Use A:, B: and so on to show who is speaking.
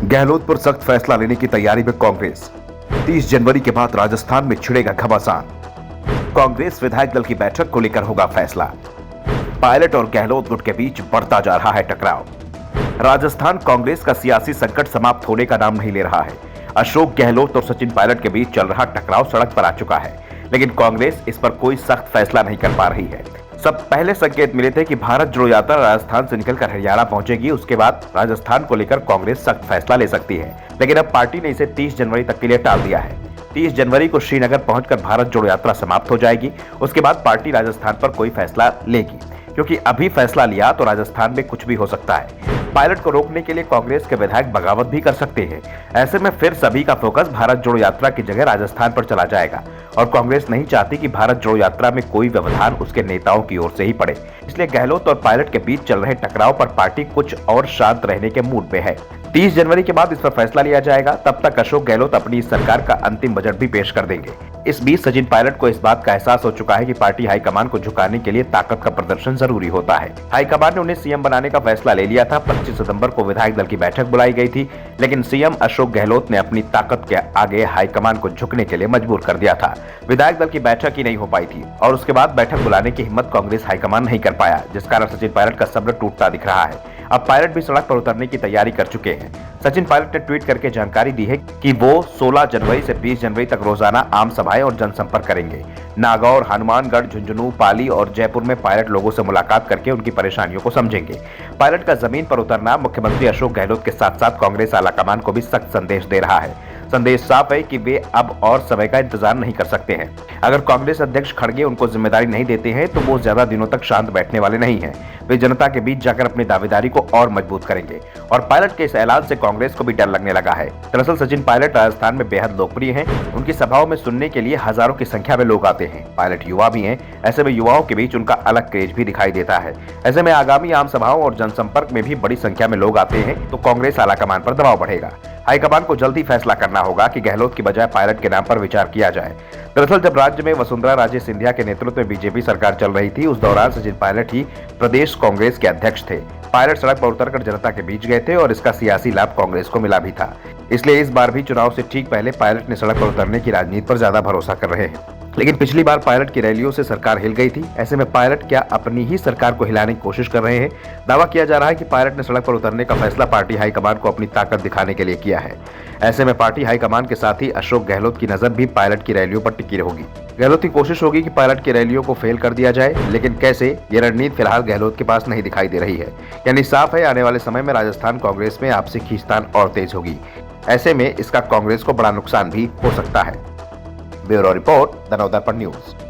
A: गहलोत पर सख्त फैसला लेने की तैयारी में कांग्रेस। 30 जनवरी के बाद राजस्थान में छिड़ेगा घमासान। कांग्रेस विधायक दल की बैठक को लेकर होगा फैसला। पायलट और गहलोत गुट के बीच बढ़ता जा रहा है टकराव। राजस्थान कांग्रेस का सियासी संकट समाप्त होने का नाम नहीं ले रहा है। अशोक गहलोत और सचिन पायलट के बीच चल रहा टकराव सड़क पर आ चुका है, लेकिन कांग्रेस इस पर कोई सख्त फैसला नहीं कर पा रही है। सब पहले संकेत मिले थे कि भारत जोड़ो यात्रा राजस्थान से निकलकर हरियाणा पहुंचेगी। उसके बाद राजस्थान को लेकर कांग्रेस सख्त फैसला ले सकती है, लेकिन अब पार्टी ने इसे 30 जनवरी तक के लिए टाल दिया है। 30 जनवरी को श्रीनगर पहुंचकर भारत जोड़ो यात्रा समाप्त हो जाएगी। उसके बाद पार्टी राजस्थान पर कोई फैसला लेगी, क्योंकि अभी फैसला लिया तो राजस्थान में कुछ भी हो सकता है। पायलट को रोकने के लिए कांग्रेस के विधायक बगावत भी कर सकते हैं। ऐसे में फिर सभी का फोकस भारत जोड़ो यात्रा की जगह राजस्थान पर चला जाएगा, और कांग्रेस नहीं चाहती कि भारत जोड़ो यात्रा में कोई व्यवधान उसके नेताओं की ओर से ही पड़े। इसलिए गहलोत और पायलट के बीच चल रहे टकराव पर पार्टी कुछ और शांत रहने के मूड में है। 30 जनवरी के बाद इस पर फैसला लिया जाएगा। तब तक अशोक गहलोत अपनी सरकार का अंतिम बजट भी पेश कर देंगे। इस बीच सचिन पायलट को इस बात का एहसास हो चुका है कि पार्टी हाईकमान को झुकाने के लिए ताकत का प्रदर्शन जरूरी होता है। हाईकमान ने उन्हें सीएम बनाने का फैसला ले लिया था। 25 सितंबर को विधायक दल की बैठक बुलाई गई थी, लेकिन सीएम अशोक गहलोत ने अपनी ताकत के आगे हाईकमान को झुकने के लिए मजबूर कर दिया था। विधायक दल की बैठक ही नहीं हो पाई थी, और उसके बाद बैठक बुलाने की हिम्मत कांग्रेस हाईकमान नहीं कर पाया, जिस कारण सचिन पायलट का सब्र टूटता दिख रहा है। अब पायलट भी सड़क पर उतरने की तैयारी कर चुके हैं। सचिन पायलट ने ट्वीट करके जानकारी दी है कि वो 16 जनवरी से 20 जनवरी तक रोजाना आम सभाएं और जनसंपर्क करेंगे। नागौर, हनुमानगढ़, झुंझुनू, पाली और जयपुर में पायलट लोगों से मुलाकात करके उनकी परेशानियों को समझेंगे। पायलट का जमीन पर उतरना मुख्यमंत्री अशोक गहलोत के साथ साथ कांग्रेस आलाकमान को भी सख्त संदेश दे रहा है। संदेश साफ है कि वे अब और समय का इंतजार नहीं कर सकते हैं। अगर कांग्रेस अध्यक्ष खड़गे उनको जिम्मेदारी नहीं देते हैं तो वो ज्यादा दिनों तक शांत बैठने वाले नहीं हैं। वे जनता के बीच जाकर अपनी दावेदारी को और मजबूत करेंगे, और पायलट के इस ऐलान से कांग्रेस को भी डर लगने लगा है। दरअसल सचिन पायलट राजस्थान में बेहद लोकप्रिय हैं। उनकी सभाओं में सुनने के लिए हजारों की संख्या में लोग आते हैं। पायलट युवा भी हैं, ऐसे में युवाओं के बीच उनका अलग क्रेज भी दिखाई देता है। ऐसे में आगामी आम सभाओं और जनसंपर्क में भी बड़ी संख्या में लोग आते हैं, तो कांग्रेस आलाकमान पर दबाव बढ़ेगा। हाईकमान को जल्दी फैसला करना होगा कि गहलोत की बजाय पायलट के नाम पर विचार किया जाए। दरअसल जब राज्य में वसुंधरा राजे सिंधिया के नेतृत्व में बीजेपी सरकार चल रही थी, उस दौरान सचिन पायलट ही प्रदेश कांग्रेस के अध्यक्ष थे। पायलट सड़क पर उतरकर जनता के बीच गए थे, और इसका सियासी लाभ कांग्रेस को मिला भी था। इसलिए इस बार भी चुनाव से ठीक पहले पायलट ने सड़क पर उतरने की राजनीति पर ज्यादा भरोसा कर रहे हैं। लेकिन पिछली बार पायलट की रैलियों से सरकार हिल गई थी। ऐसे में पायलट क्या अपनी ही सरकार को हिलाने की कोशिश कर रहे हैं? दावा किया जा रहा है कि पायलट ने सड़क पर उतरने का फैसला पार्टी हाईकमान को अपनी ताकत दिखाने के लिए किया है। ऐसे में पार्टी हाईकमान के साथ ही अशोक गहलोत की नजर भी पायलट की रैलियों पर टिकी होगी। गहलोत की कोशिश होगी कि पायलट की रैलियों को फेल कर दिया जाए, लेकिन कैसे, ये रणनीति फिलहाल गहलोत के पास नहीं दिखाई दे रही है। यानी साफ है, आने वाले समय में राजस्थान कांग्रेस में आपसी खींचतान और तेज होगी। ऐसे में इसका कांग्रेस को बड़ा नुकसान भी हो सकता है। Bureau report, the Navdarpan news.